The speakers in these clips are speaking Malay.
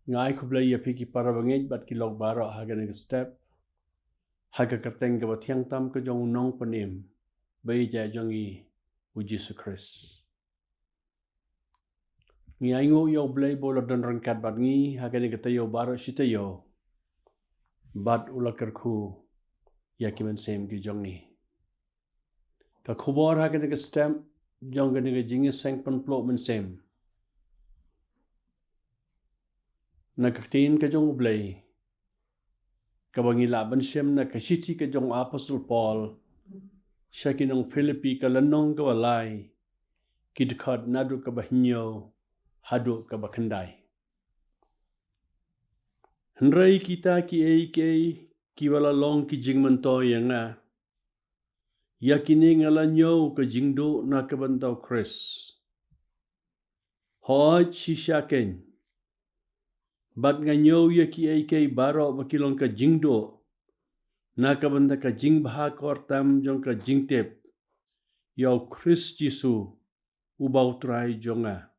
ngai khublai ya phi ki parawangej bat ki lok baro hagan ke step haga kerteng ke bathiang tam ke jong nong panim bai ja jongi u Jesus Christ ngai ngo yo blai bolo don rangkat bat ngi hagan ke tayo baro sitayo bat ulakar khu ya ki men sem ki jongi ka khubor hagan ke step jong ke jingi seng pan plo men sem na kaktin ka jong blai kabangi laban shem na kashiti ka jong apostle Paul shakinong Philippi ka lanong ka walai kidkhat nadu ka bahinyo hadu ka bakandai Henry kita ki ki wala long ki jingman to yanga yakini ngalanyo ka jingdo na ka bantaw Chris hoj shishaken bat nganyo yaki baro bakilong ka jingdo na ka banda ka jing baha kortam jong ka jingtep yaw Chris Jisu ubaw try jonga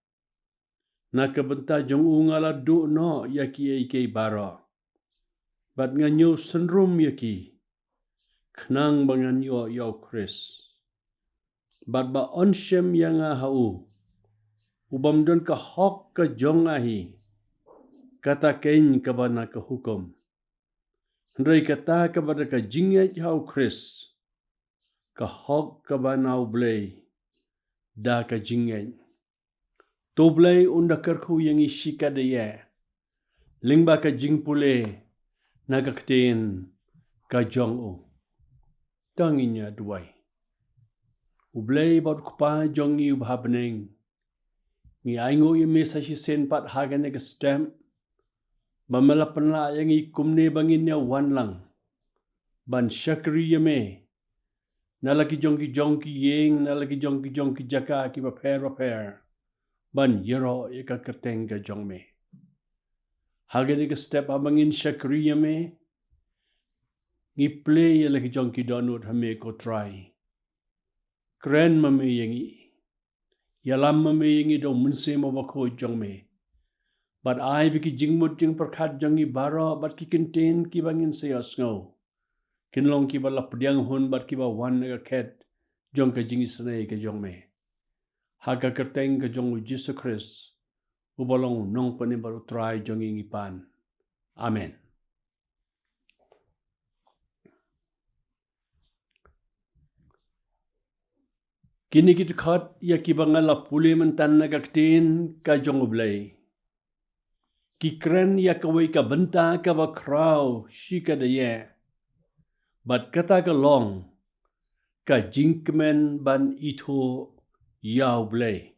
na ka banta jong ungala do no yaki baro bat nganyo senrum yaki knang bangan yo yaw Chris bat ba onshem yanga hau ubam don ka hok ka jonga hi kata kain ka bana ka hukum Hendrai kata kepada ka jingat hau Chris ka hok ka banau blay da ka jingat to blay unda kerku yang isi ka daya lingba ka jing pule na ka kten ka jong o tanginya duai ublay baut kupa jong yu bhabneng ni aingo yu mesa si sen pat hagane ka stamp Bamala penla yang ikumne banginnya wan lang. Ban syakri yame. Nalaki jongki yeng, nalaki jongki jaka ki baper. Ban yero ika kerteng ka jongme. Hagani ka step abangin syakri yame. Ngi play laki jongki donut hame ko try. Keren mame yengi. Yalam mame yengi do munse mabako jongme. But I biki jingmut jing perkat jangi baro but ki contain ki bangin saya snow. Kinlong ki ba lapdiang hun but ki ba wan ga ket jong ka jingi snai ka jong me. Haga kerteng ka jong Jesus Christ. Ubalong nong pani baru try jong ingi pan. Amen. Kini kita khat ya ki bangala puli mentan na kaktin ka jong ublay. Ki kren ya kawai ka benta ka ba kraw shika de ye. Bat kata ka long ka jinkmen ban ito yaw blay.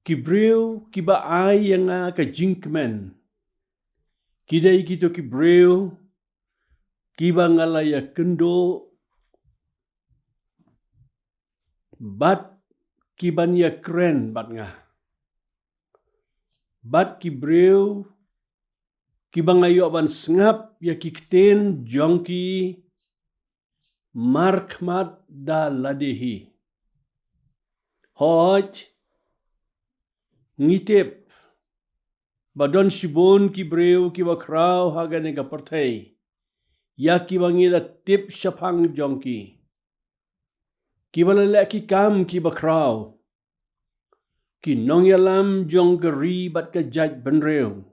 Ki brew ki ba ay yang ka jinkmen. Kidai kito ki brew ki ba ngalaya kendo bat ki ban ya kren bat nga. Bat ki brew ki bangayo ban sngap ya ki kten jongki markmat da ladehi. Hoj ngitip badon shibon ki brew ki bakraw hagane ka pertay ya ki bangila tip syapang jongki. Ki balala ki kam ki bakraw. Ki nong yalam jong keri bat ka jaj benrew.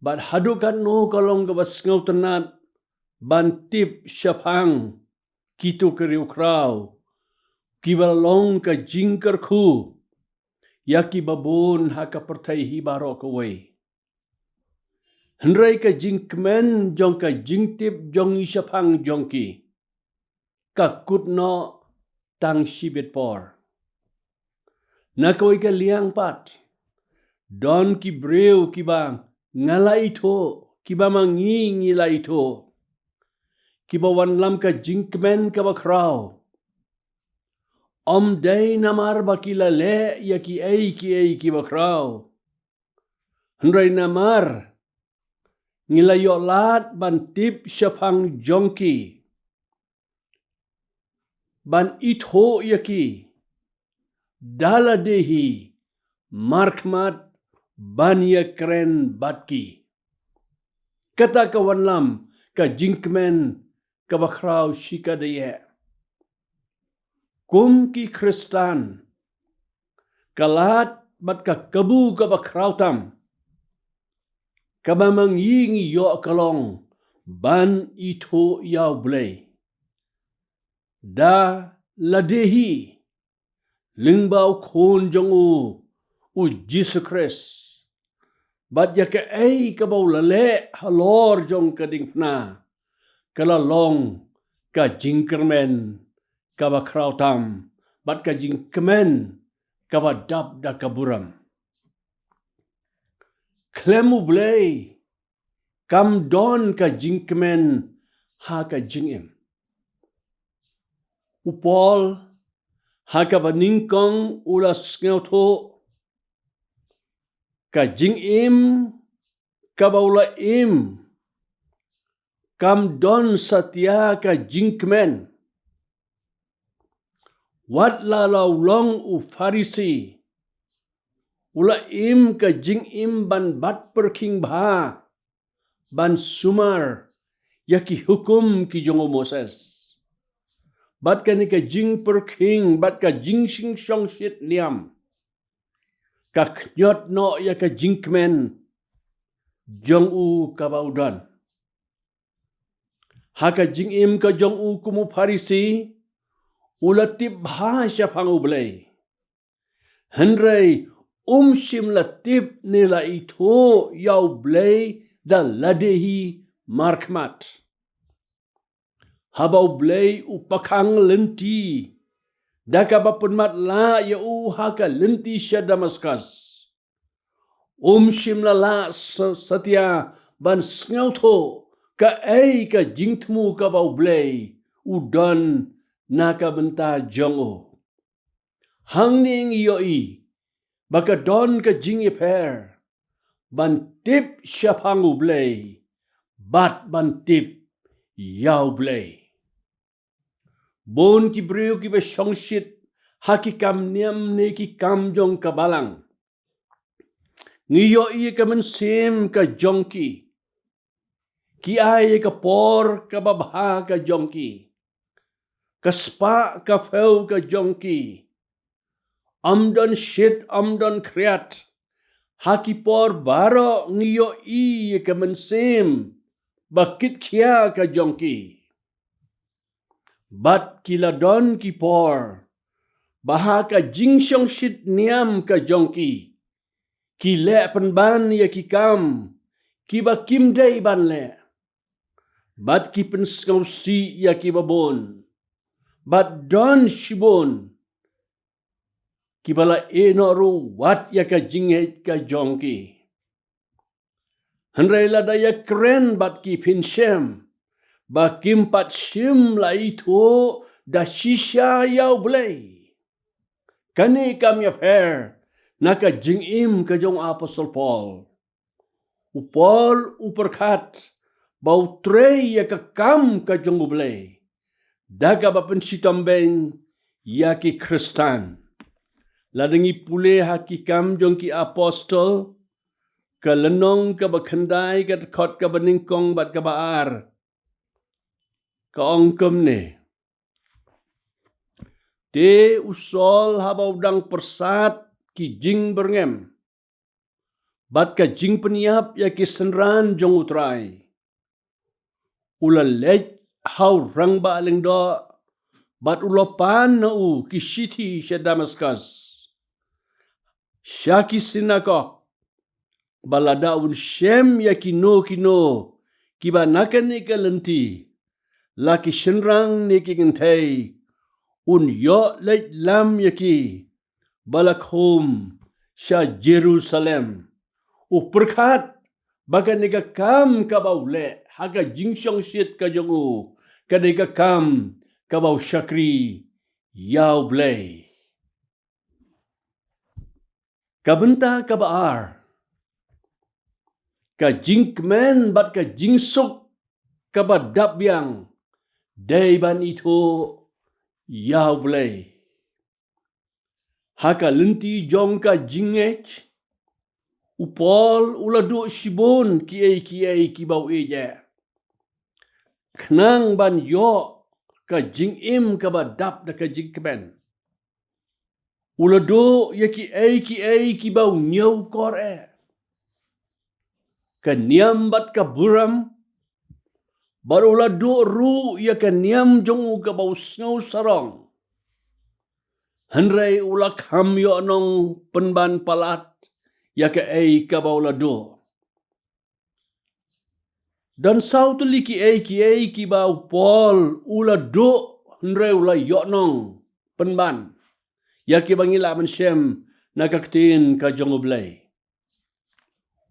Bat hadukan no kalong ka basngaw tenat ban tip syapang kito keriw kraw. Ki balong ka jingker ku. Ya ki babon haka pertai hibaro kawai. Hendrai ka jingkmen jong ka jingtip jong syapang jongki. Kakut no tang shibit por. Nakawai ka liang pat. Don ki brew ki bang ngalai to. Ki ba mangi ngilai to. Ki ba wan lam ka jinkmen ka bakraw. Om day namar bakila le ya ki ki bakraw. Hendrai namar. Ngilayo lat ban tip syapang jongki. Ban itho yaki. Dala dehi markmat banya keren batki. Kata kawan lam ka jingkmen ka bakrau shika deye. Kum ki Kristan kalat bat ka kabu ka bakrau tam. Kabamang yingi yo kalong ban ito yaw blay. Da ladehi lingbao kon jong u Jesus Christ. Bat ya ka ay kabaw lale halor jong kading na kalalong ka jingkermen ka bakraw tam bat ka jingkemen ka badab da kaburam. Klemu blay kam don ka jingkemen ha ka jingim. Upol ha ka baningkong ulas ngaw to ka jingim kabaula im kam don satya ka jingkmen wat lalau long u farisi ula im ka jingim ban bat perking bha ban sumar yaki hukum ki jongo Moses bat ka ni ka jing perking bat ka jing sing shong shit liam ka knyot no ya ka jingkmen jong u kabaudan. Haka jingim ka jong u kumu farisi ulatip bhasha pangu blay. Henry shim latip nila ito yaw blay da ladehi markmat. Habaw blay upakang lenti. Daka bapun mat la ya u haka lenti siya Damaskus. Shim la satya ban sngaw to ka ay ka jingtmu ka baw blay udan naka benta jongo. Hangning yoi baka don ka jingi per ban tip siya pangu blay bat ban tip yaw blay. Bon ki breu ki ba shongshit haki kam niam ne ki kam jong kabalang. Ngiyo iya ka man sim ka jongki. Ki ay ka por ka babha ka jongki. Kaspa ka feu ka jongki. Amdon shit amdon kriat. Haki por baro ngiyo iya ka man sim. Bakit kia ka jongki. Bat kiladon ki por. Baha ka jingsyong shit niam ka jongki. Ki le penban ya ki kam. Ki ba kim day ban le. Bat ki penskausi ya ki babon. Bat don shibon. Ki bala enoru wat ya ka jinghet ka jongki. Henry lada ya keren bat ki pinshem. Ba kim pat shim la ito da shisha yaw blay. Kani kam ya per. Naka jingim ka jong Apostol Paul. Upol uperkat. Bau trey ya ka kam ka jong blay. Daga bapen sitambeng ya ki Kristan. Ladengi pule haki kam jong ki Apostol. Ka lenong ka bakhandai ka kot ka baningkong bat ka baar. Ka ongkem ne. Te usol habaw dang persat ki jing berngem. Bat ka jing peniap ya ki senran jong utrai. Ula lej haw rang ba aling do. Bat ulopan na u ki shiti siya Damaskus. Siya ki sinakok. Baladaun shem ya ki no. Kiba nakan ni ka lenti. Laki senrang ni ki ngentay. Un yo lej lam ya ki. Balakhom siya Jerusalem. Uperkat baga nega kam kabaw le. Haga jingsyong shit ka jongu. Kadega kam kabaw syakri yaw blay. Kabenta kabaar. Ka jingkmen bat ka jingsuk kabadab yang. Day ban ito yaw blay. Haka lenti jong ka jingech. Upol uladu shibon ki bau eja. Knang ban yo ka jing im ka ba dap da ka jing keben. Uladu ya ki bau nyau kor e. Ka niam bat ka buram. Baru uladu ru ya ka niam jong ka bau snow sarong. Henry ulak ham yo nong penban palat ya ka ka bau uladu. Dan sau tu li ki bau pol uladu Henry ulak yo nong penban. Ya ki bangila man shem nakaktin ka jong ublay.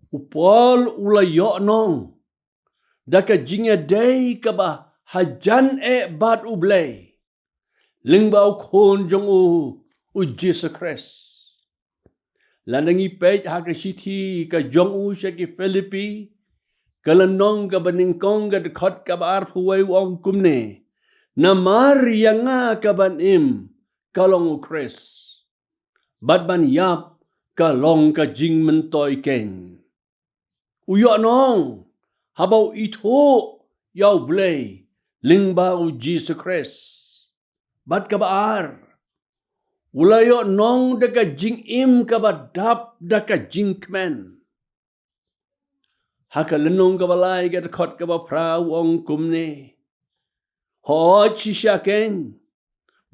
Upol ulay yo nong. Daka jinga day ka ba hajan bat ublay. Lingbao kon jong u Jesus Christ. Landangi pej haka siti ka jong siya ki Philippi. Kalanong ka baningkong ka dekot ka ba arpuway wang kumne. Namari nga ka banim kalong u Christ. Bat ban yap kalong ka jing mentoy ken. Uyo nong. Habaw ito yaw blay. Lingbao Jesus Christ. Bat ka baar. Ulayo nong daka jing im ka ba dap daka jing kmen. Haka lenong ka balay ka dekot ka ba praw ong kumne. Ho chisya ken.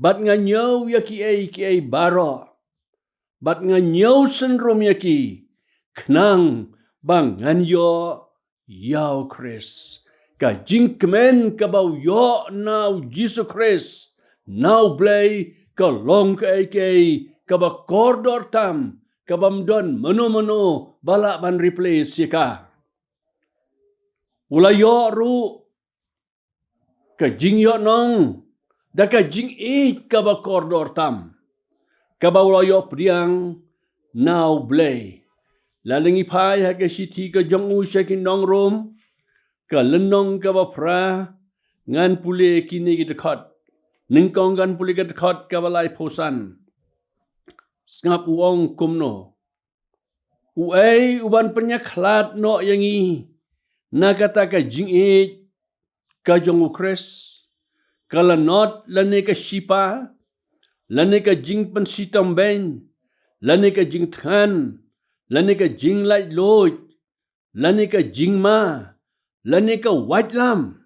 Bat nga nyaw ya ki ay baro. Bat nga nyaw sendrom ya ki. Knang bang nganyo yaw Chris. Ka jing kmen ka ba yo now Jesus Christ. Now blay ka long ka ka ba kordor tam. Ka bamdon mano bala ban replace ya ka. Ulayo ru. Ka jing yo nong. Da ka jing ka ba kordor tam. Ka ba ulayo priang. Now blay. Laling ipay haka siti ka jong usya kinong rom. Ka lenong ka ba pra. Ngan puli kini kita kot. Ningkong kan puli kita kot ka balay posan. Ngap uong kumno. Uay uban penyaklat no yangi. Nakata ka jing ka jong ukres. Kalanot lani ka sipa. Lani ka jing pensitam ben. Lani ka jing than. Lani ka jing light load. Lani ka jing ma. Lani ka white lam.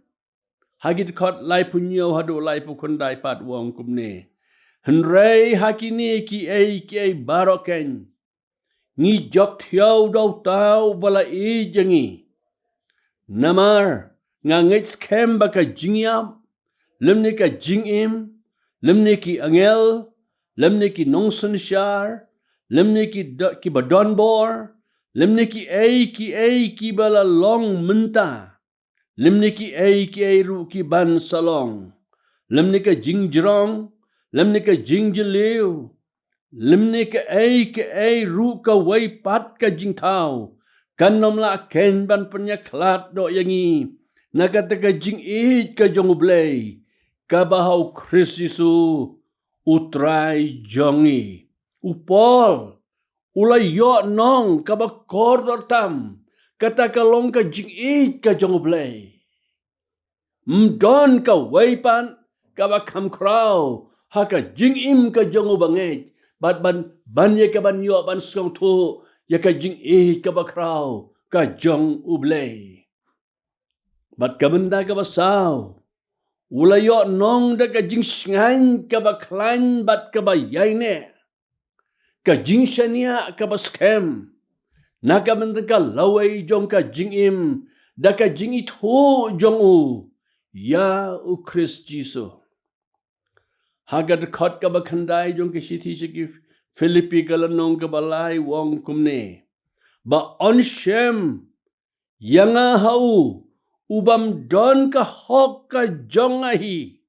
Hagit kot lai punyo hado lai pukundai pat wong kumne. Henry hakini ki ay baroken. Ngi jok thiaw daw tau bala jangi. Namar nga ngit skem baka jingyam. Lemni ka jingim. Lemni ki angel. Lemni ki nongson shar. Lemni ki badonbor. Lemni ki bala long menta. Lemni ki ru ki ban salong. Lemni ka jingjrong. Lemni ka jingjelew. Lemni ka ru ka way pat ka jingtaw. Kanom la ken ban penyaklat do yangi. Nakata ka jing ka jong ublay. Kabahaw Chris Isu. Utray jongi. Upol. Ulay yo nong kabakordor tam. Kata kalong ka jing ka jong ublay. Mdon ka waypan kabakam kraw. Haka jing ka jong ubangay. Bat banye ka banyo ban skong tu. Ya ka jing ka bakraw. Ka jong ublay. Bat ka benda ka basaw. Ulayo nong da ka jing sngain ka baklan bat ka bayayne. Ka jing shania ka baskem. Naka benda ka laway jong ka jing da ka jing ito jong u. Ya u Chris Jesus. Hagad kot ka bakhanday jong ka siti ki Philippi ka lanong ka balay wong kumne. Ba on shem. Yanga hau. Ubam don ka hok ka jongahi.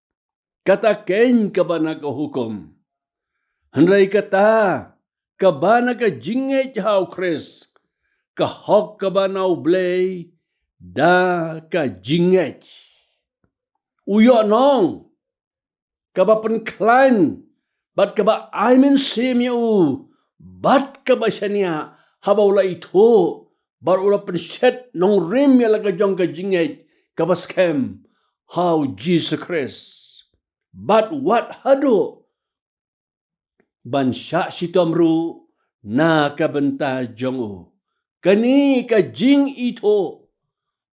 Kata ken ka ba nakahukom. Hanray kata. Ka ba naka jingay hau Chris. Ka hok ka ba na ublay. Da ka jingay. Uyo nong. Ka ba penklan. Bat ka ba aimin sim yu. Bat ka ba siya niya. Habaw la ito. Bar ula penset nong rim ya laga jong ka jingay. Kabaskem. How Jesus Christ. But what hado. Ban sya sitomru. Na kabenta jongu. Kani ka jing ito.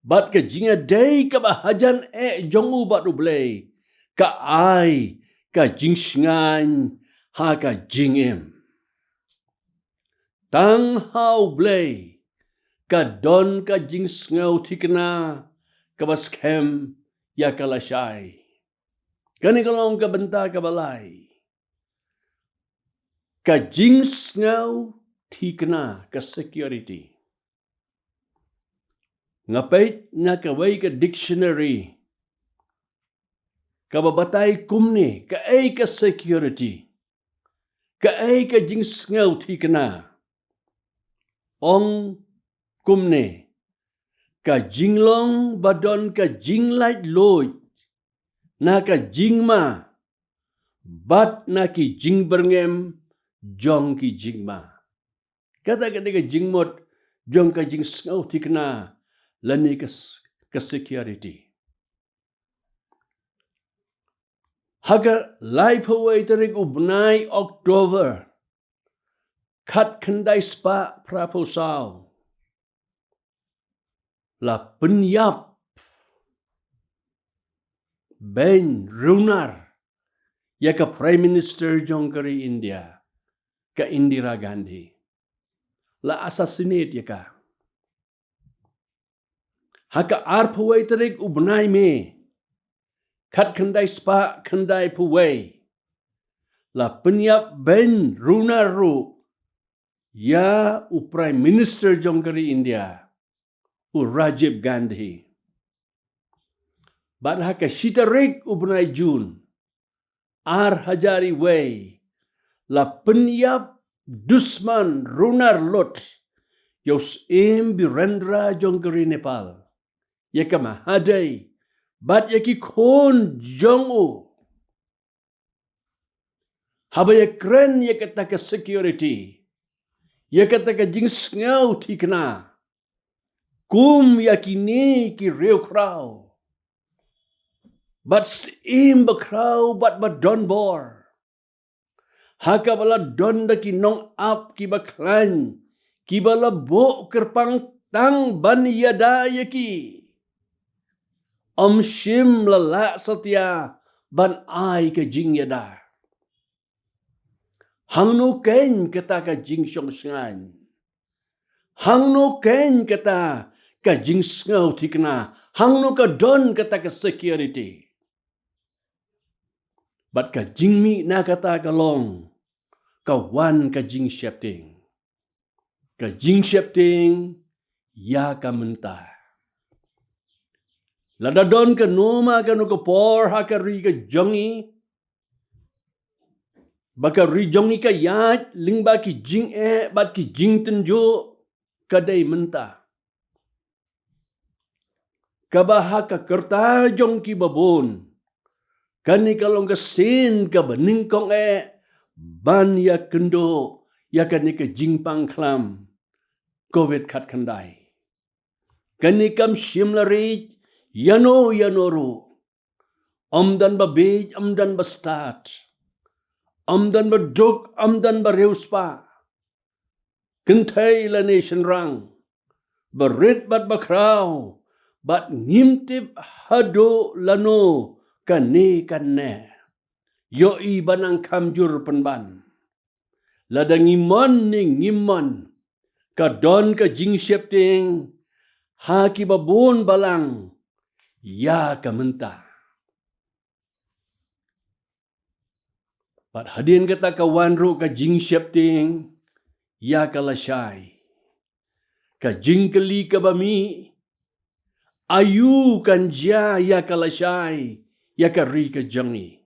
Bat ka jinga day ka ba hajan jongu bat ublay. Ka ay. Ka jing sngan. Ha ka jing em. Tang hau blay. Ka don ka jing sngaw tikna. Ka baskem. Ya kalasay. Kani kalong ka benta ka balay. Ka jing sngaw tikna ka security. Ngapait na kaway ka dictionary. Kababatay kumni. Ka ay ka security. Ka ay ka jing sngaw tikna. Ong kumne. Ka jinglong badon ka jinglight loy. Na ka jingma. Bat na ki jingberngem. Jong ki jingma. Kata ka jingmot. Jong ka jing sngaw tikna. Lani ka security. Haga life away tarik ubnay October. Kat kendai spa praposaw. La penyap. Ben Runar. Ya ka Prime Minister jongkari India. Ka Indira Gandhi. La assassinate ya ka. Haka arpaway tarik ubnay me. Kat kendai spa kendai puway. La penyap Ben Runar ru. Ya Prime Minister jongkari India. Rajiv Gandhi. Bad haka shitarik ubnay June. Ar hajari way. La penyap Dusman Runar Lot. Yos Birendra jongkari Nepal. Yaka mahaday. Bat yaki kon jongu. Habaya kren yakata ka security. Yakata ka jing sngaw tikna. Kum yakini ki real kraw. Bat bakraw bat don bor. Haka bala don da ki nong up ki baklan. Ki bala bo kerpang tang ban yada yaki. Shim lala satya ban ay ka jing yada. Hangno ken kata ka jing syong sngan. Hangno ken kata ka jing sngaw tikna. Hangno ka don kata ka security. Bat ka jing mi na kata ka long. Ka wan ka jing shepting. Ka jing shepting ya ka mentah. Lada don ka noma ka no ka por ha ka ri ka jongi. Baka ri jongi ka yat lingba ki jing bat ki jing tenjo kadai mentah. Kabaha ka kerta jong ki babon. Kani kalong ka sin ka beningkong ban ya kendo ya kani ka jing pang klam. COVID kat kandai. Kani kam shimlari Yano ru. Amdan ba bej, amdan ba start. Amdan ba duk, amdan ba reuspa. Kentay la nation rang. Barit bat bakraw. Bat ngimtip hado lano kane kanne. Yo iban ang kamjur penban. Ladang imon ning ngimon. Kadon ka jing shepting. Haki babon balang. Ya kamenta. Pat hadin kata kawan ru ka jing shepting. Ya kalasay. Ka jing kali ka bami. Ayu kan jia ya kalasay. Ya kari ka jangi.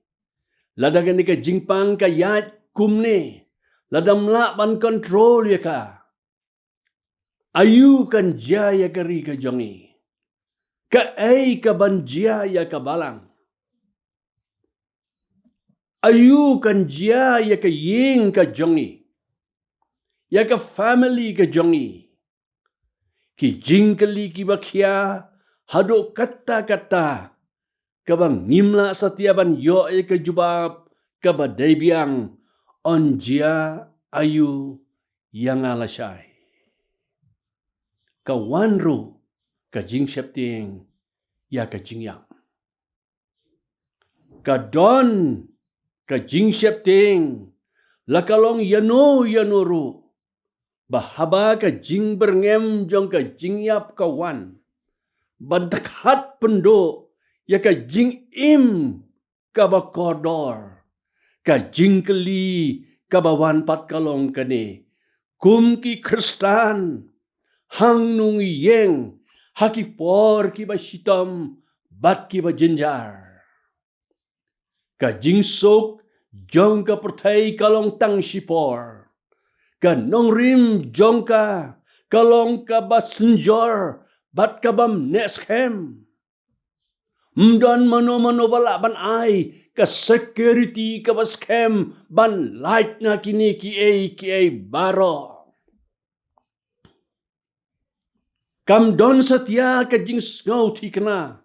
Ladagan ni ka jing pang ka yat kumne. Ladam la ban control ya ka. Ayu kan jia ya kari ka jangi. Ka ay ka banjia ya kabalang. ayu kan jia ya ka ying ka jongi. Ya ka family ka jongi. Ki jingkeli ki bakia hado kata-kata kabang nimla satiaban yo ya ka jubab kabadai biang on jia ayu yang alasai. Ka wanru ka jing septing ya ka jing yang. Ka don ka jing septing la kalong yano bahaba ka jing berngem jong ka jing yap kawan. Bantakhat pendo ya ka jing im ka ba kodor. Ka jing keli ka bawan pat kalong kane. Kum ki Kristan hang nung yeng haki por ki ba sitam bat ki ba jinjar. Ka jing sok jong ka pertai kalong tang sipor. Ka nong rim jong ka kalong ka ba senjor bat ka bam neskem. Mdan mano bala ban ai ka security ka ba scam ban light na kini ki ai baro. Kam don setia ka jing ngau ti kena.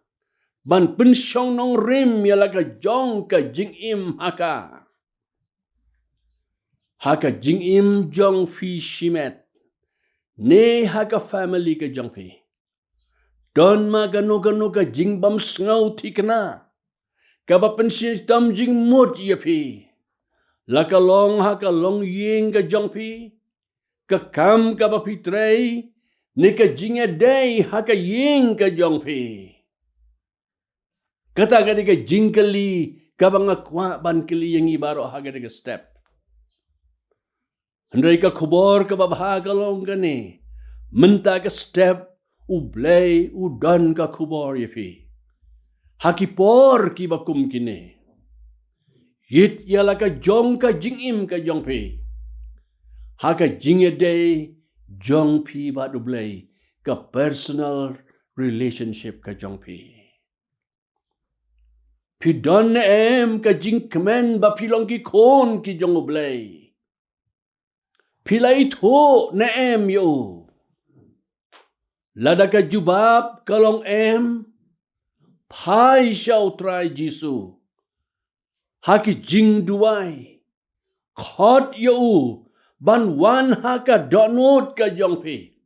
Ban pensyong nong rim yala ka jong ka jing im haka. Haka jing im jong fi shimet. Ne haka family ka jong fi. Don ma gano ka jing bam ngau ti kena. Ka ba pensyong tam jing mut ya fi. Laka long haka long ying ka jong fi. Ka kam ka ba fitrei. Ne ka jing day haka ying ka jong fi. Kata ka ka jing kali ka ba nga kwa ban kali yang ibaro haka ka step. Andai ka kubor ka babaha long gani. Menta ka step ublay udan ka kubor yafi. Hakipor ki bakum kini. Yit yala ka jong ka jingim ka jong pi. Haka jingya day jong pi ba ublay ka personal relationship ka jong pi. Pidon na em ka jing kemen ba pilong ki kon ki jong ublay. Pilai tho na em yo. Lada ka jubab kalong em. Pai siyaw try Jisu. Haki jing duway. Khot yo. Ban wan haka donut ka jongpi.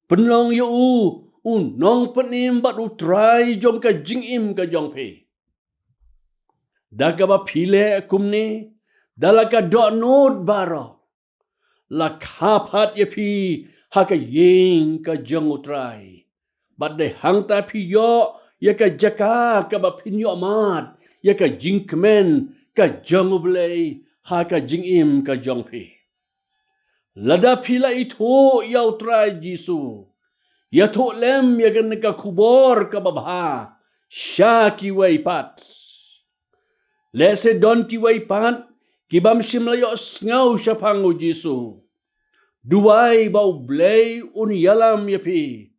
Penlong yo. Nong penim bat utray jong ka jing im ka jongpi. Daga ba pile kumni. Dalaka donut baro. La kapat ya pi haka yeng ka jong utray. Bat de hang ta pi yo ya ka jaka ka ba pinyo amat ya ka jing kemen ka jong ublay haka jing im ka jong pi. Lada pila ito ya utray Jisu. Ya to lem ya ka kubor ka babha sya ki way pat. Lese don ki way pat kibam simlayo sngaw siya pango Jisu. Duway bau blay yalam yapi.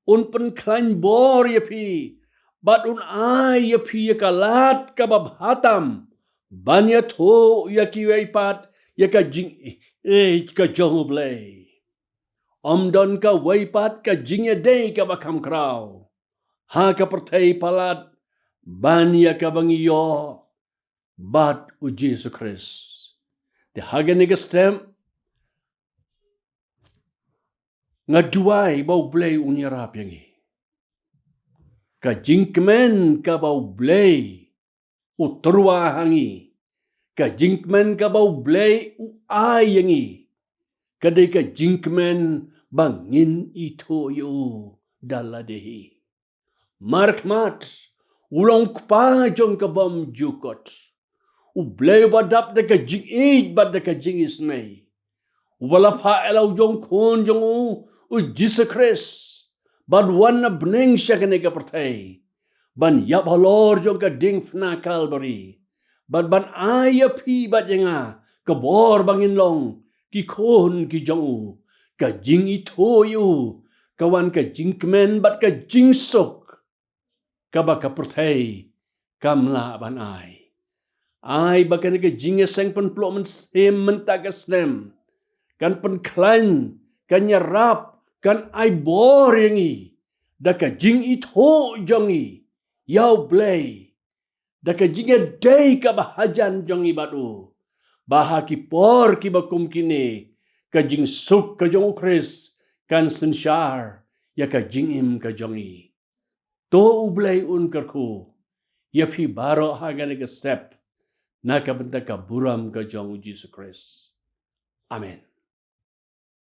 Pen klain bor yapi. Bat ay yapi yakalat kababhatam. Banya to yakiway pat yaka jing ka jong blay. Omdon ka waypat ka jingya day ka bakam kraw. Ha ka pertay palat. Banya ka bangiyo. Bat u Jesu Christ. Di hagan ni ka stem. Nga duway bau blay unyarap yang i. Ka jingkmen ka bau blay uturwa hangi. Ka jingkmen ka bau blay uay yang i. Kadai ka jingkmen bangin ito yu daladehi. Mark mat ulong kpa jong ka bam jukot. Ublay badap da ka jingid bad da ka jingis may. Wala pa elaw jong kon jong Jesus Christ. Bad wan na bning siya ka pertay. Ban yap halor jong ka ding fna Calvary. Ban aya pi bad nga. Kabor bangin long. Ki kon ki jong. Ka jing ito yu. Kawan ka jing kemen bat ka jing sok. Kaba ka pertay. Kamla ban ay. Ai bakan ke jinge sang pen plok men sem menta ke snem. Kan pen klan, kan nyerap, kan ai bor yangi. Daka jing it ho jongi. Yau blay. Daka jinge day ka bahajan jongi batu. Bahaki por ki bakum kini. Ka jing suk ka jong kris. Kan sensyar. Ya ka jingim ka jongi. To ublay un kerku. Ya fi baro hagan ke step. Naka benta ka buram ka jong Jesus Christ. Amen.